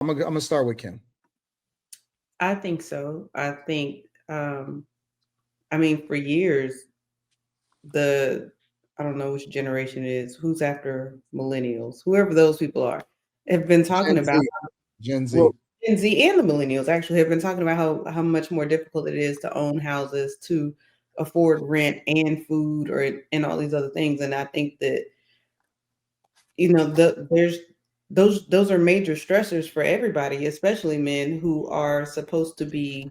I'm gonna start with Kim. I think so. I mean, for years, the I don't know which generation it is, who's after millennials, whoever those people are, have been talking Gen about, Z. Gen well, Z. Gen Z and the millennials actually have been talking about how much more difficult it is to own houses, to afford rent and food, or and all these other things. And I think that there's those are major stressors for everybody, especially men who are supposed to be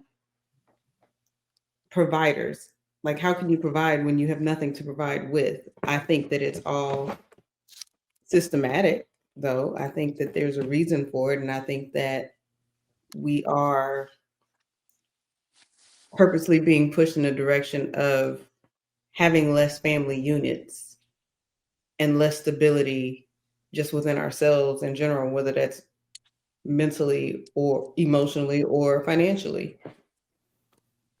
providers. Like, how can you provide when you have nothing to provide with? I think that it's all systematic, though. I think that there's a reason for it, and I think that we are purposely being pushed in the direction of having less family units and less stability just within ourselves in general, whether that's mentally or emotionally or financially.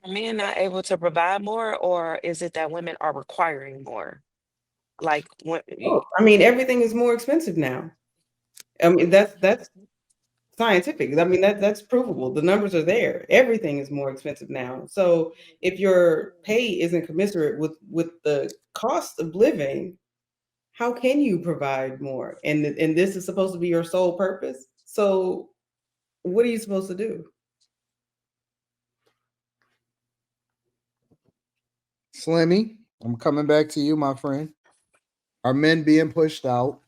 Are men not able to provide more, or is it that women are requiring more? Like when Oh, I mean, everything is more expensive now. I mean, that's scientific. I mean, that's provable. The numbers are there. Everything is more expensive now. So if your pay isn't commensurate with the cost of living, how can you provide more? And this is supposed to be your sole purpose. So what are you supposed to do? Slimmy, I'm coming back to you, my friend. Are men being pushed out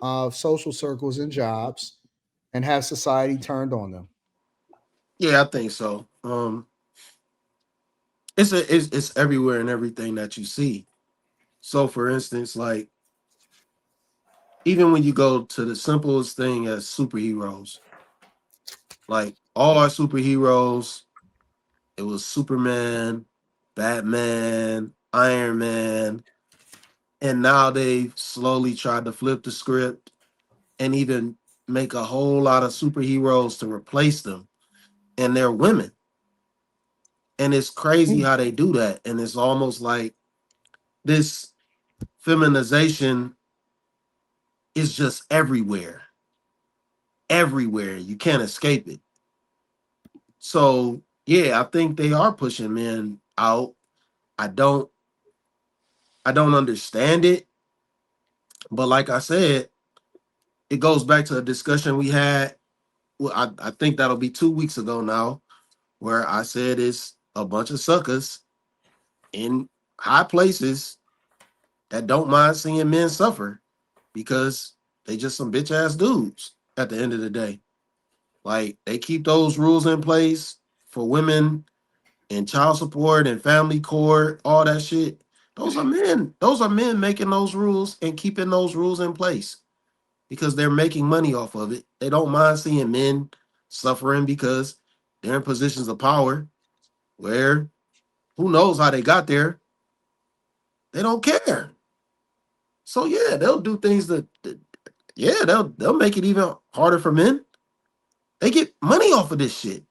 of social circles and jobs, and have society turned on them? Yeah, I think so. It's everywhere and everything that you see. So, for instance, like even when you go to the simplest thing as superheroes, like all our superheroes, it was Superman, Batman, Iron Man, and now they've slowly tried to flip the script and even make a whole lot of superheroes to replace them, and they're women. And it's crazy how they do that. And it's almost like this feminization is just everywhere, everywhere. You can't escape it. So yeah, I think they are pushing men out. I don't I don't understand it, but like I said, it goes back to a discussion we had. Well, I think that'll be 2 weeks ago now, where I said it's a bunch of suckers in high places that don't mind seeing men suffer because they just some bitch ass dudes at the end of the day. Like they keep those rules in place for women and child support and family court, all that shit. Those are men. Those are men making those rules and keeping those rules in place because they're making money off of it. They don't mind seeing men suffering because they're in positions of power where who knows how they got there. They don't care. So yeah, they'll do things that yeah, they'll make it even harder for men. They get money off of this shit.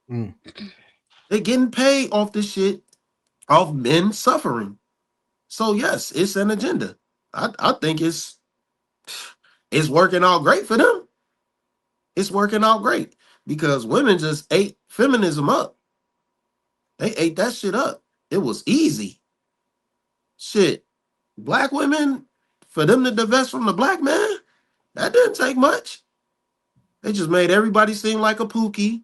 Mm. They're getting paid off this shit off men suffering. So yes, it's an agenda. I think it's working out great for them. It's working out great because women just ate feminism up. They ate that shit up. It was easy. Shit. Black women, for them to divest from the black man, that didn't take much. They just made everybody seem like a pookie,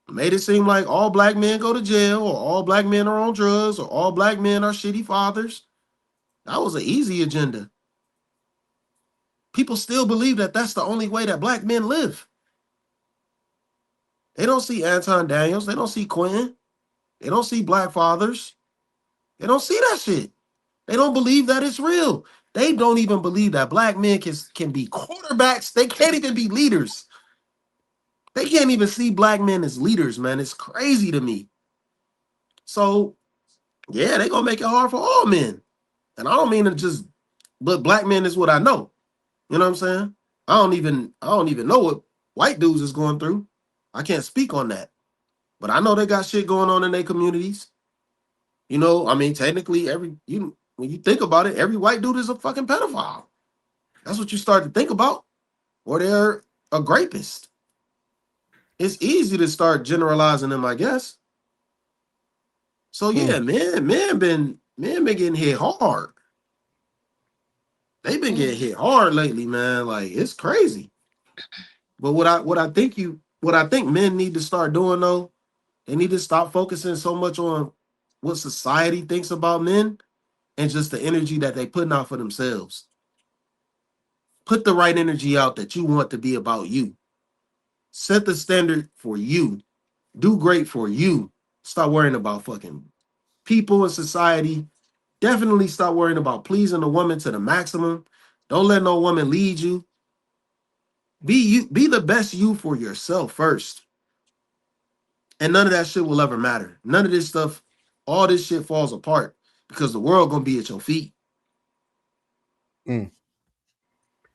made it seem like all black men go to jail, or all black men are on drugs, or all black men are shitty fathers. That was an easy agenda. People still believe that that's the only way that black men live. They don't see Anton Daniels. They don't see Quentin. They don't see black fathers. They don't see that shit. They don't believe that it's real. They don't even believe that black men can be quarterbacks. They can't even be leaders. They can't even see black men as leaders, man. It's crazy to me. So, yeah, they gonna make it hard for all men. And I don't mean to just, but black men is what I know. You know what I'm saying? I don't even know what white dudes is going through. I can't speak on that. But I know they got shit going on in their communities. You know, I mean, technically, when you think about it, every white dude is a fucking pedophile. That's what you start to think about. Or they're a rapist. It's easy to start generalizing them, I guess. So yeah, men been getting hit hard. They've been getting hit hard lately, man. Like it's crazy. But what I think men need to start doing though, they need to stop focusing so much on what society thinks about men and just the energy that they putting out for themselves. Put the right energy out that you want to be about you. Set the standard for you. Do great for you. Stop worrying about fucking people in society. Definitely stop worrying about pleasing a woman to the maximum. Don't let no woman lead you. Be you. Be the best you for yourself first. And none of that shit will ever matter. None of this stuff, all this shit falls apart because the world gonna be at your feet. Mm.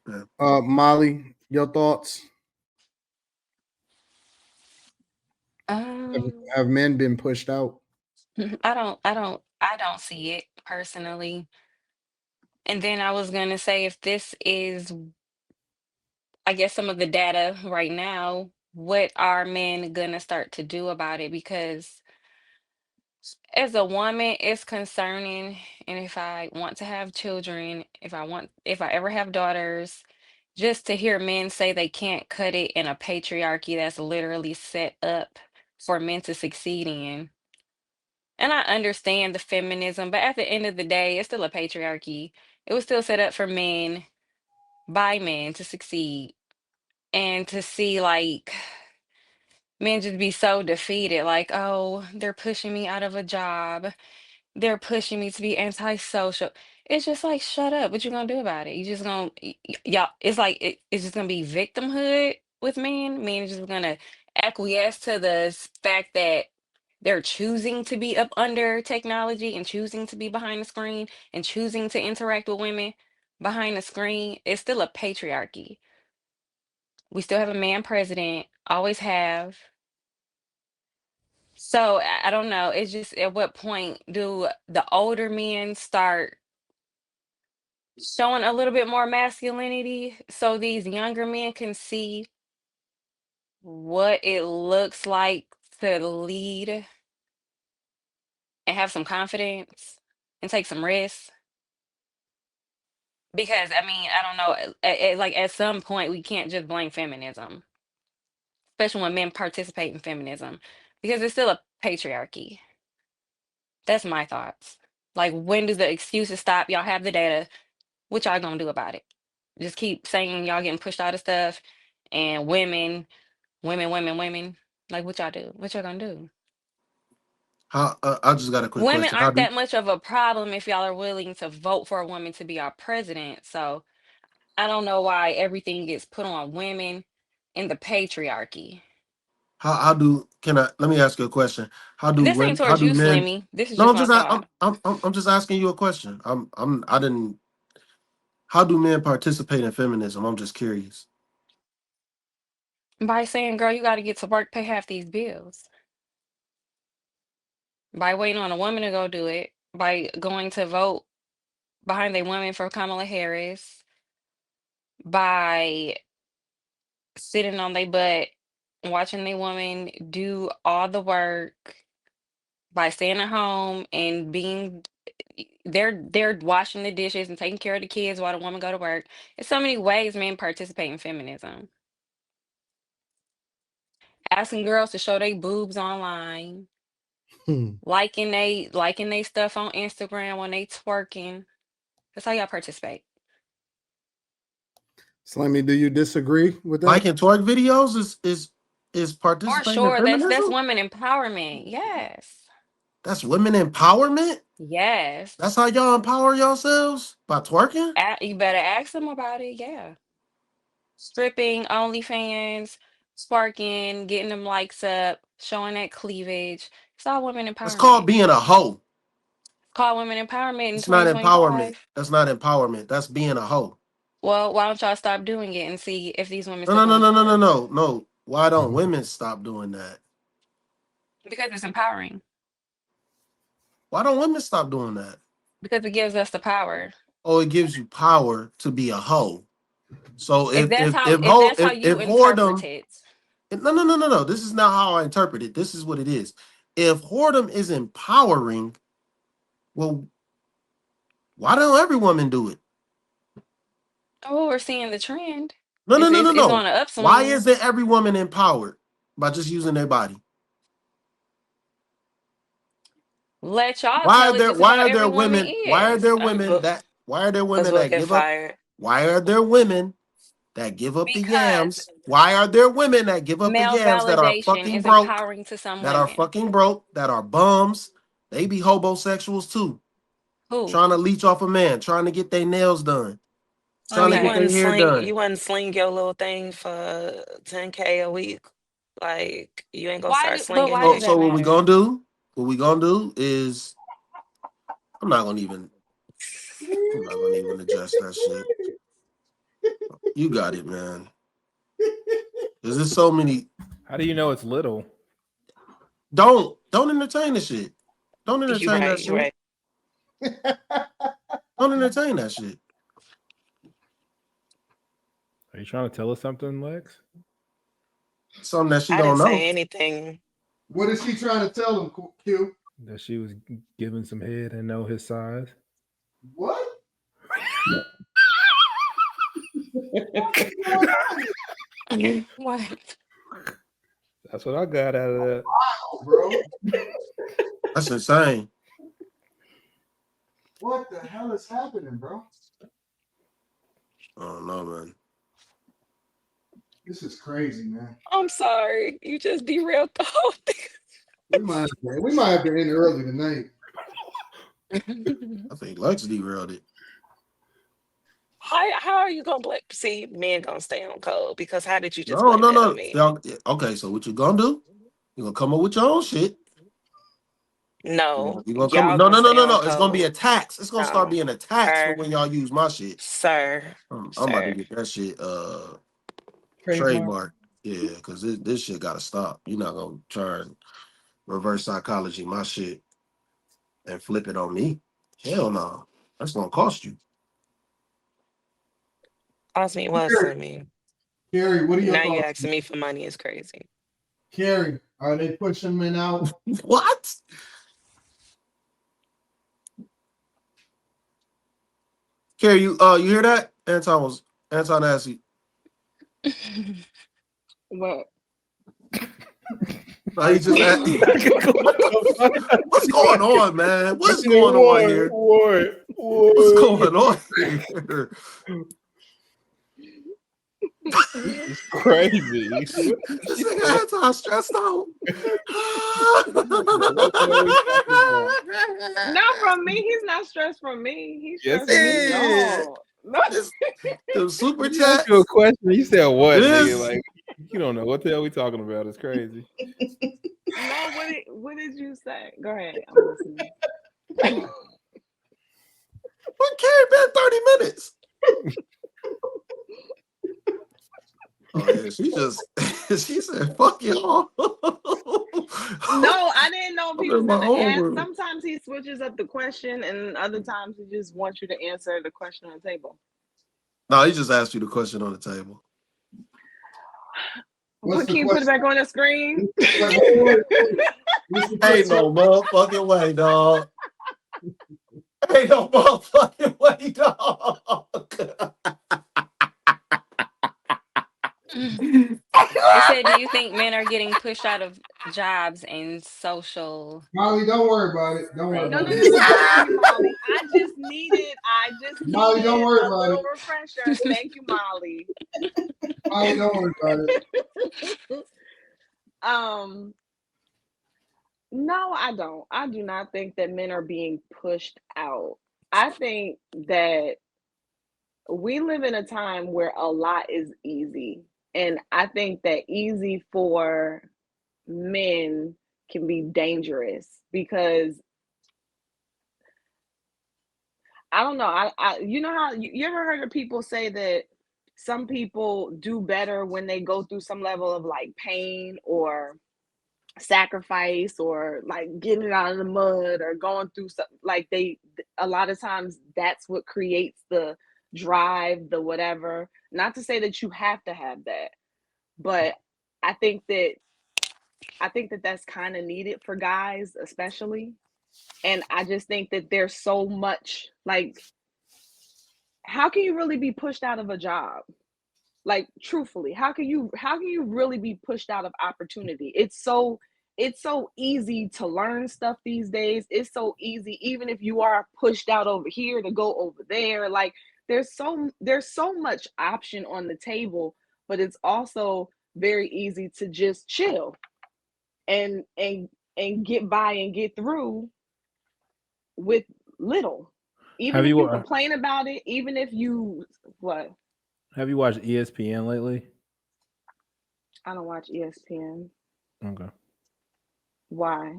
Yeah. Molly, your thoughts? Have, Um, have men been pushed out? I don't see it personally. And then I was gonna say if this is, I guess, some of the data right now, what are men gonna start to do about it? Because as a woman, it's concerning. And if I want to have children, if I ever have daughters, just to hear men say they can't cut it in a patriarchy that's literally set up for men to succeed in. And I understand the feminism, but at the end of the day, it's still a patriarchy. It was still set up for men by men to succeed. And to see like men just be so defeated, like, oh, they're pushing me out of a job. They're pushing me to be antisocial. It's just like, shut up. What you gonna do about it? You just gonna, y'all, it's like, it's just gonna be victimhood with men. Men are just gonna acquiesce to the fact that they're choosing to be up under technology and choosing to be behind the screen and choosing to interact with women behind the screen. It's still a patriarchy. We still have a man president, always have. So I don't know. It's just at what point do the older men start showing a little bit more masculinity so these younger men can see what it looks like to lead and have some confidence and take some risks? Because I mean, I don't know. Like at some point, we can't just blame feminism, especially when men participate in feminism, because it's still a patriarchy. That's my thoughts. Like, when do the excuses stop? Y'all have the data. What y'all gonna do about it? Just keep saying y'all getting pushed out of stuff and women, women, women, women. Like, what y'all do? What y'all gonna do? How? I just got a quick Women question. How aren't do that much of a problem if y'all are willing to vote for a woman to be our president. So I don't know why everything gets put on women in the patriarchy. how do can I let me ask you a question? How do This ain't women? How towards do you, men? Slimmy. This is No, just I'm my just thought. I'm just asking you a question. I didn't. How do men participate in feminism? I'm just curious. By saying, girl, you got to get to work, pay half these bills. By waiting on a woman to go do it. By going to vote behind a woman for Kamala Harris. By sitting on their butt, watching the woman do all the work. By staying at home and being, they're washing the dishes and taking care of the kids while the woman go to work. There's so many ways men participate in feminism. Asking girls to show their boobs online, Hmm. liking they stuff on Instagram when they twerking. That's how y'all participate. Slimmy, do you disagree with that? Liking twerk videos is For participating in sure, that's feminism. women empowerment. Yes. That's women empowerment. That's Yes. how y'all empower yourselves by twerking. You better ask them about it. Yeah. Stripping, OnlyFans, sparking, getting them likes up, showing that cleavage. It's all women It's called empowerment. being a hoe. Call women empowerment in It's not empowerment. 2025. That's not empowerment. That's being a hoe. Well, why don't y'all stop doing it and see if these women No, still no, no, going no, no, no, forward? no, no. Why don't women stop doing that? Because it's empowering. Why don't women stop doing that? Because it gives us the power. Oh, it gives you power to be a hoe. So If that's how if you whoredom, interpret it. no. This is not how I interpret it. This is what it is. If whoredom is empowering, well, why don't every woman do it? Oh, we're seeing the trend. No. It's on an Why upswing. isn't every woman empowered by just using their body? Let y'all tell it just about every woman Why are is. there women that Get give up? fired. Why are there women that give up the Because yams? Why are there women that give up the male yams that are validation fucking is broke? empowering to some That are women. fucking broke, that are bums. They be homosexuals too. Who? Trying to leech off a man, trying to get their nails done, I trying to get mean, their hair done. You wouldn't sling your little thing for 10K a week. Like you ain't gonna start but slinging why does it. So that what we matter? gonna do? What we gonna do is I'm not gonna even address that shit. You got it, man. Cause there's so many. How do you know it's little? Don't entertain the shit. Don't You entertain that right. You shit. right. Don't entertain that shit. Are you trying to tell us something, Lex? Something that she I don't didn't know. say anything. What is she trying to tell him, Q? That she was giving some head and know his size? What? What? That's what I got out of that. Wow, bro. That's insane. What the hell is happening, bro? I don't know, man. This is crazy, man. I'm sorry. You just derailed the whole We might have to end early tonight. thing. I think Lex derailed it. How are you gonna blame? See, men gonna stay on code because how did you just No. blame that on me? Y'all, okay, so what you gonna do? You gonna come up with your own shit. No, You gonna come? y'all No. gonna stay on It's gonna be code. a tax. It's gonna start No, being a tax for sir, when y'all use my shit. sir, I'm about to sir. get that shit Trademark. trademark. Yeah, because this shit gotta stop. You're not gonna try and reverse psychology my shit and flip it on me. Hell no. That's gonna cost you. Cost me what, Slimmy? Carrie, what are your Now you thoughts? asking me for money is crazy. Carrie, are they pushing men out? What? Carrie, you hear that? Anton asked you. What? No, he just asked, what's going on, man? What's going on here? What's going on here? It's crazy. This nigga Anton stressed out. What the hell we talking about? Not from me. He's not stressed from me. He's Yes, stressed he from is. y'all. No. The super He asked you a chats. question. You said what, This nigga? Like you don't know what the hell we talking about. It's crazy. No, what did you say? Go ahead. I'm listening. what Carrie been 30 minutes? Oh yeah, she said fuck y'all. No, I didn't know if I'm he in was my gonna own ask. world. Sometimes he switches up the question, and other times he just wants you to answer the question on the table. No, he just asked you the question on the table. Can you put it back on the screen? Ain't no motherfucking way, dog. Ain't no motherfucking way, dog. It said, do you think men are getting pushed out of jobs and social? Molly, don't worry about it. Don't worry No, about no, no, it. no. Thank you, Molly. I just needed Molly, don't worry a about little it. refresher. Thank you, Molly. Molly, don't worry about it. No, I don't. I do not think that men are being pushed out. I think that we live in a time where a lot is easy. And I think that easy for men can be dangerous because I don't know. You know how you ever heard of people say that some people do better when they go through some level of like pain or sacrifice or like getting it out of the mud or going through something like a lot of times that's what creates the drive, the whatever. Not to say that you have to have that, but I think that that's kind of needed for guys, especially. And I just think that there's so much, like, how can you really be pushed out of a job? Like, truthfully, how can you really be pushed out of opportunity? It's so easy to learn stuff these days. It's so easy, even if you are pushed out over here, to go over there. Like, there's so much option on the table, but it's also very easy to just chill and get by and get through with little. Even Have if you you complain about it, even if you what? have you watched ESPN lately? I don't watch ESPN. Okay. Why?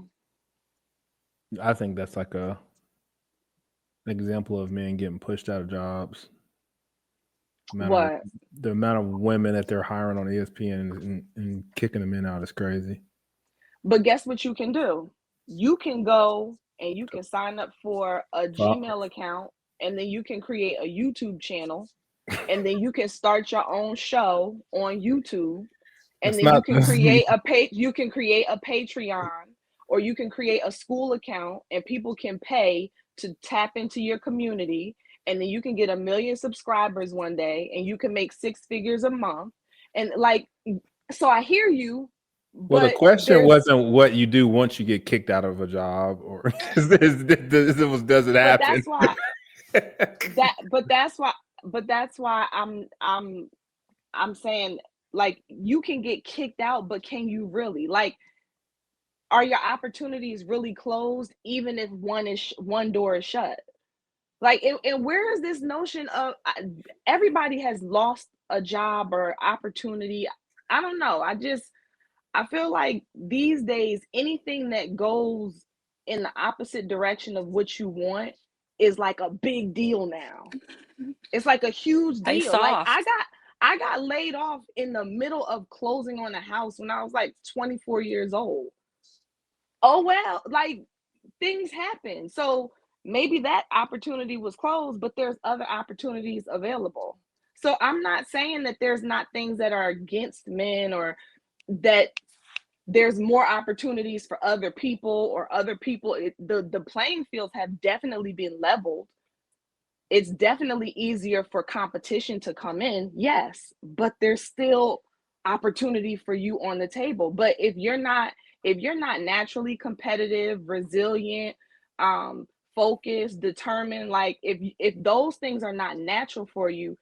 I think that's like a example of men getting pushed out of jobs. What? The amount of women that they're hiring on ESPN and kicking the men out is crazy. But guess what you can do? You can go and you can sign up for a Gmail account, and then you can create a YouTube channel, and then you can start your own show on YouTube, and It's then you not. can create a Patreon, or you can create a school account, and people can pay to tap into your community, and then you can get 1 million subscribers one day, and you can make 6 figures a month. And like, so I hear you, Well, the but question there's wasn't what you do once you get kicked out of a job, or does it but happen? that's why that but that's why I'm saying, like, you can get kicked out, but can you really? Like, are your opportunities really closed even if one door is shut? Like, and where is this notion of everybody has lost a job or opportunity? I don't know. I feel like these days anything that goes in the opposite direction of what you want is like a big deal now. It's like a huge They deal. Like, I soft. got I got laid off in the middle of closing on a house when I was like 24 years old. Oh well, like, things happen. So maybe that opportunity was closed, but there's other opportunities available. So I'm not saying that there's not things that are against men, or that there's more opportunities for other people, or other people. The playing fields have definitely been leveled. It's definitely easier for competition to come in, yes, but there's still opportunity for you on the table. But if you're not naturally competitive, resilient, focused, determined, like, if those things are not natural for you,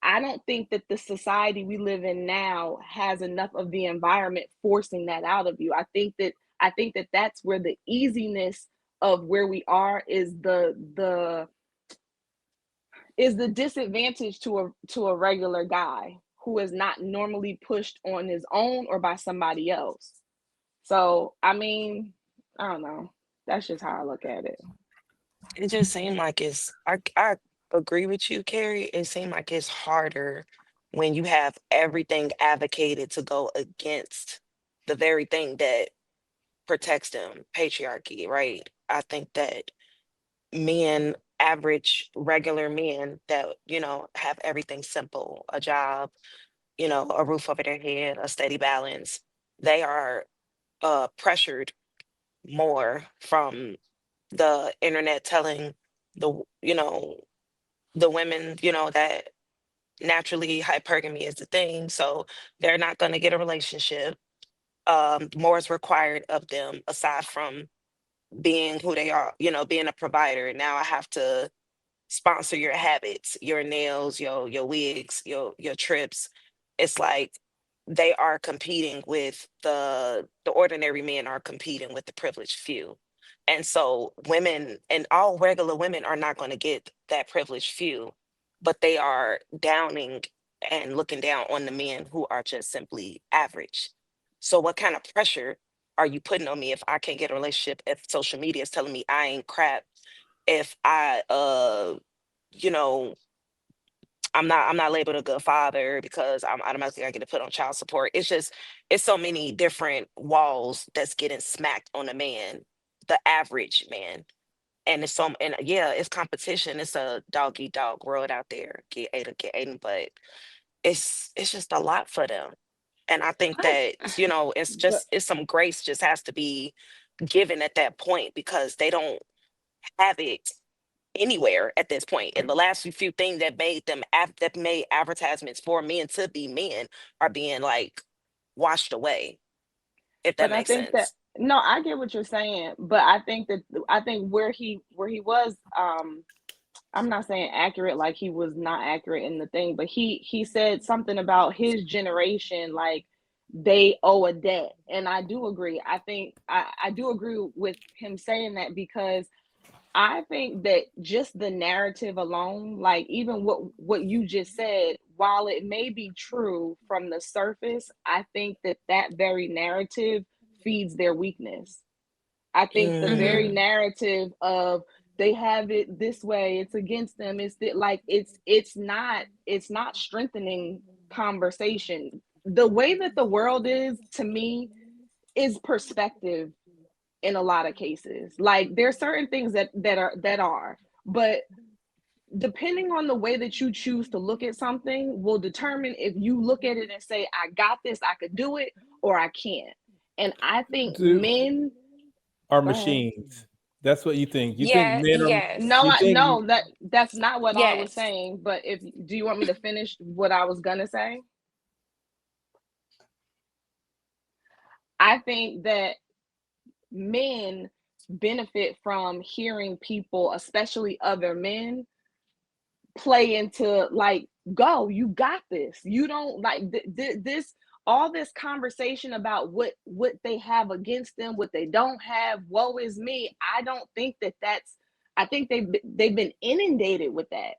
I don't think that the society we live in now has enough of the environment forcing that out of you. I think that that's where the easiness of where we are is the disadvantage to a regular guy who is not normally pushed on his own or by somebody else. So, I mean, I don't know. That's just how I look at it. It just seemed like I agree with you, Carrie. It seemed like it's harder when you have everything advocated to go against the very thing that protects them, patriarchy, right? I think that men, average, regular men that, have everything simple, a job, a roof over their head, a steady balance, they are pressured more from the internet telling the women, that naturally hypergamy is the thing. So they're not going to get a relationship. More is required of them aside from being who they are, being a provider. Now I have to sponsor your habits, your nails, your wigs, your trips. It's like they are competing with the ordinary men are competing with the privileged few. And so women and all regular women are not going to get that privileged few, but they are downing and looking down on the men who are just simply average. So what kind of pressure are you putting on me if I can't get a relationship, if social media is telling me I ain't crap, if you know, I'm not labeled a good father because I'm automatically gonna get to put on child support. It's so many different walls that's getting smacked on a man, the average man. And it's some, and yeah, it's competition. It's a dog eat dog world out there. Get ate, but it's just a lot for them. And I think I, that, it's but just, it's some grace just has to be given at that point because they don't have it anywhere at this point. And the last few things that made them that made advertisements for men to be men are being like washed away, if that but I makes think that sense. no, I get what you're saying, but I think where he was I'm not saying accurate like he was not accurate in the thing, but he said something about his generation like they owe a debt. And I do agree. I think I do agree with him saying that because I think that just the narrative alone, like even what you just said, while it may be true from the surface, I think that that very narrative feeds their weakness. I think the very Mhm. Mm. narrative of they have it this way, it's against them, it's that like it's not strengthening conversation. The way that the world is to me is perspective in a lot of cases. Like there's certain things that are, but depending on the way that you choose to look at something will determine if you look at it and say, I got this, I could do it, or I can't. And I think Do men, are go ahead. machines. That's what you think. You think Yeah, men are yes. No, you think no, that's not what I was Yes. saying. But if do you want me to finish what I was gonna say? I think that men benefit from hearing people, especially other men, play into like, go, you got this. You don't like this. All this conversation about what they have against them, what they don't have. Woe is me. I don't think that that's. I think they've been inundated with that.